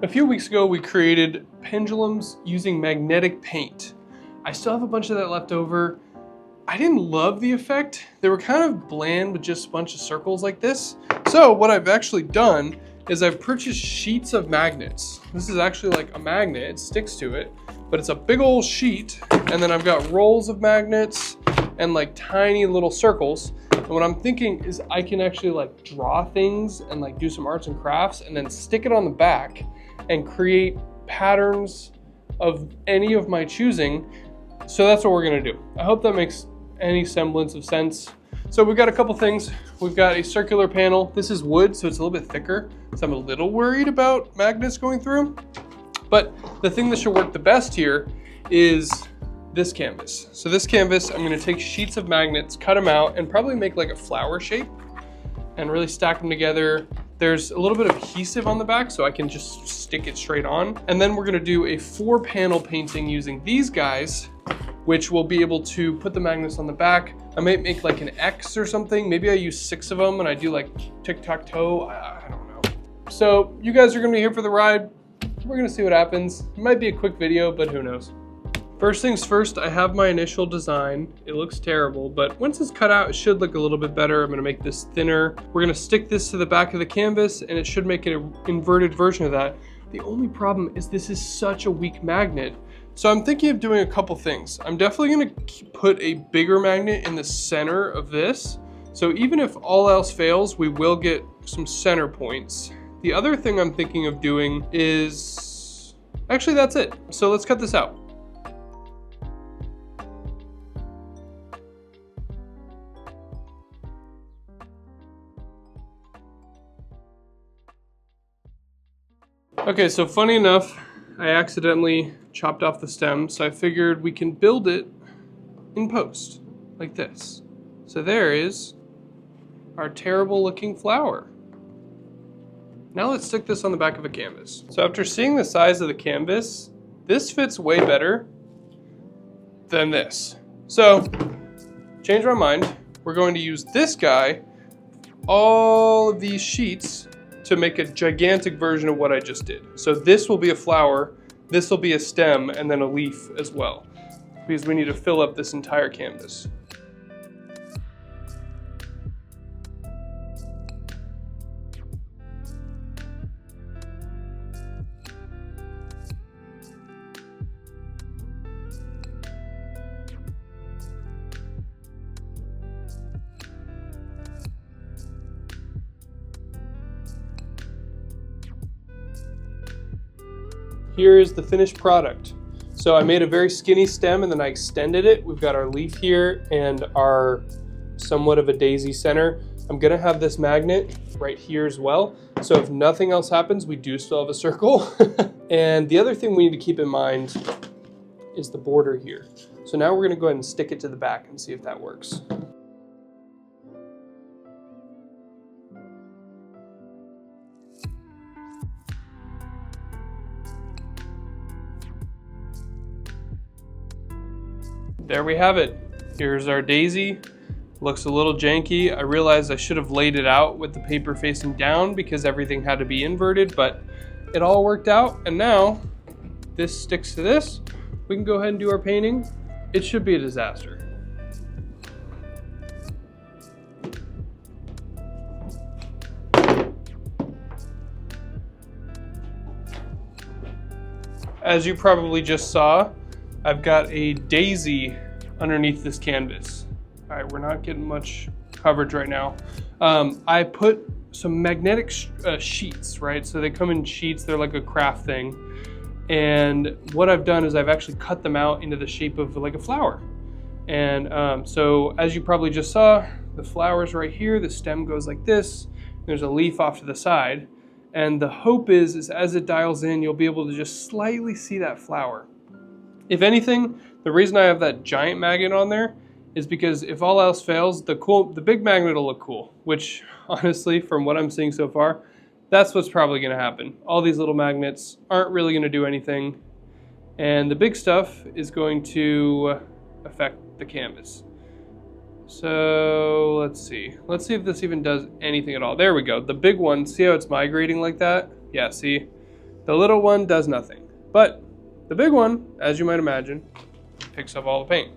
A few weeks ago, we created pendulums using magnetic paint. I still have a bunch of that left over. I didn't love the effect. They were kind of bland with just a bunch of circles like this. So what I've actually done is I've purchased sheets of magnets. This is actually like a magnet, it sticks to it, but it's a big old sheet. And then I've got rolls of magnets and like tiny little circles. And what I'm thinking is I can actually like draw things and like do some arts and crafts and then stick it on the back and create patterns of any of my choosing. So that's what we're gonna do. I hope that makes any semblance of sense. So we've got a couple things. We've got a circular panel. This is wood, so it's a little bit thicker. So I'm a little worried about magnets going through. But the thing that should work the best here is this canvas. So this canvas, I'm gonna take sheets of magnets, cut them out, and probably make like a flower shape and really stack them together. There's a little bit of adhesive on the back, so I can just stick it straight on. And then we're gonna do a 4-panel painting using these guys, which will be able to put the magnets on the back. I might make like an X or something. Maybe I use 6 of them and I do like tic-tac-toe, I don't know. So you guys are gonna be here for the ride. We're gonna see what happens. It might be a quick video, but who knows. First things first, I have my initial design. It looks terrible, but once it's cut out, it should look a little bit better. I'm gonna make this thinner. We're gonna stick this to the back of the canvas and it should make an inverted version of that. The only problem is this is such a weak magnet. So I'm thinking of doing a couple things. I'm definitely gonna put a bigger magnet in the center of this. So even if all else fails, we will get some center points. The other thing I'm thinking of doing is, actually that's it. So let's cut this out. Okay, so funny enough, I accidentally chopped off the stem, so I figured we can build it in post, like this. So there is our terrible looking flower. Now let's stick this on the back of a canvas. So after seeing the size of the canvas, this fits way better than this. So, change my mind. We're going to use this guy, all of these sheets, to make a gigantic version of what I just did. So this will be a flower, this will be a stem, and then a leaf as well, because we need to fill up this entire canvas. Here is the finished product. So I made a very skinny stem and then I extended it. We've got our leaf here and our somewhat of a daisy center. I'm gonna have this magnet right here as well. So if nothing else happens, we do still have a circle. And the other thing we need to keep in mind is the border here. So now we're gonna go ahead and stick it to the back and see if that works. There we have it. Here's our daisy. Looks a little janky. I realized I should have laid it out with the paper facing down because everything had to be inverted, but it all worked out. And now this sticks to this. We can go ahead and do our painting. It should be a disaster. As you probably just saw, I've got a daisy underneath this canvas. All right, we're not getting much coverage right now. I put some magnetic sheets, right? So they come in sheets, they're like a craft thing. And what I've done is I've actually cut them out into the shape of like a flower. And so as you probably just saw, the flower's right here, the stem goes like this, there's a leaf off to the side. And the hope is as it dials in, you'll be able to just slightly see that flower. If anything, the reason I have that giant magnet on there is because if all else fails, the big magnet will look cool, which honestly, from what I'm seeing so far, that's what's probably gonna happen. All these little magnets aren't really gonna do anything, and the big stuff is going to affect the canvas. So let's see if this even does anything at all. There we go, the big one, see how it's migrating like that? Yeah, see? The little one does nothing. But the big one, as you might imagine, picks up all the paint.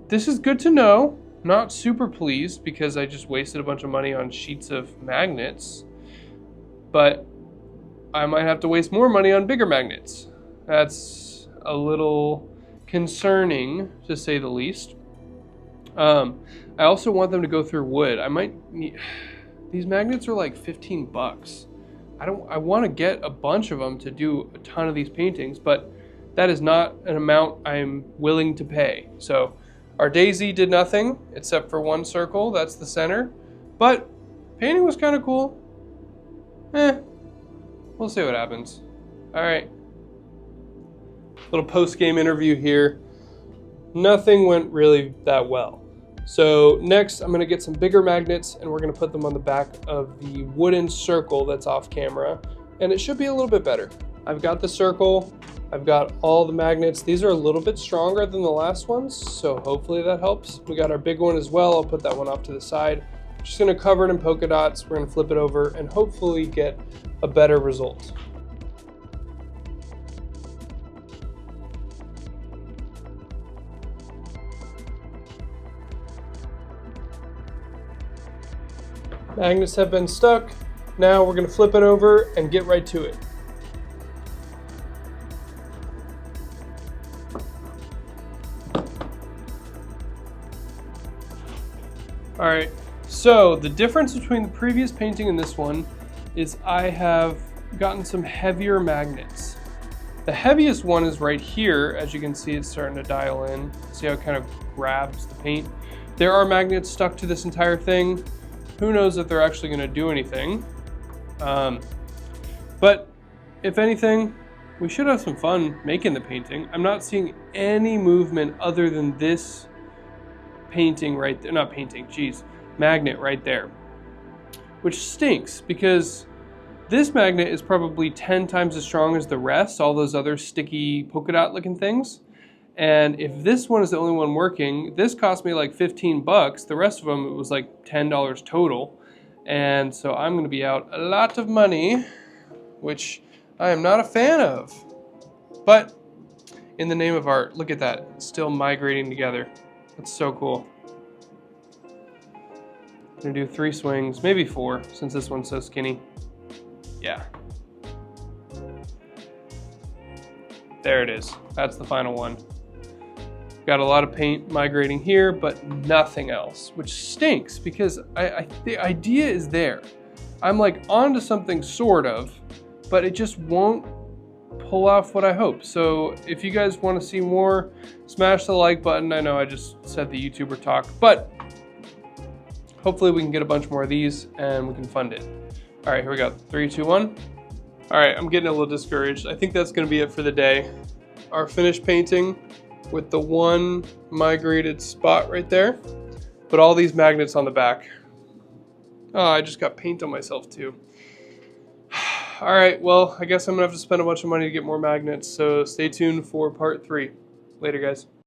This is good to know. Not super pleased because I just wasted a bunch of money on sheets of magnets. But I might have to waste more money on bigger magnets. That's a little concerning, to say the least. I also want them to go through wood. I might need... These magnets are like 15 bucks. I want to get a bunch of them to do a ton of these paintings, but that is not an amount I'm willing to pay. So our daisy did nothing except for one circle. That's the center. But painting was kind of cool. We'll see what happens. All right. Little post-game interview here. Nothing went really that well. So next I'm going to get some bigger magnets and we're going to put them on the back of the wooden circle that's off camera, and it should be a little bit better. I've got the circle, I've got all the magnets. These are a little bit stronger than the last ones, so hopefully that helps. We got our big one as well. I'll put that one off to the side. Just going to cover it in polka dots. We're going to flip it over and hopefully get a better result. Magnets have been stuck. Now we're going to flip it over and get right to it. All right, so the difference between the previous painting and this one is I have gotten some heavier magnets. The heaviest one is right here. As you can see, it's starting to dial in. See how it kind of grabs the paint? There are magnets stuck to this entire thing. Who knows if they're actually going to do anything. But if anything, we should have some fun making the painting. I'm not seeing any movement other than this painting right there. Not painting, geez. Magnet right there. Which stinks because this magnet is probably 10 times as strong as the rest, all those other sticky polka dot looking things. And if this one is the only one working, this cost me like 15 bucks. The rest of them, it was like $10 total. And so I'm going to be out a lot of money, which I am not a fan of. But in the name of art, look at that. It's still migrating together. That's so cool. I'm going to do 3 swings, maybe 4, since this one's so skinny. Yeah. There it is. That's the final one. Got a lot of paint migrating here, but nothing else, which stinks because the idea is there. I'm like onto something sort of, but it just won't pull off what I hope. So if you guys want to see more, smash the like button. I know I just said the YouTuber talk, but hopefully we can get a bunch more of these and we can fund it. All right, here we go. 3, 2, 1. All right, I'm getting a little discouraged. I think that's going to be it for the day. Our finished painting with the one migrated spot right there, but all these magnets on the back. Oh, I just got paint on myself too. All right, well, I guess I'm gonna have to spend a bunch of money to get more magnets, so stay tuned for part 3. Later, guys.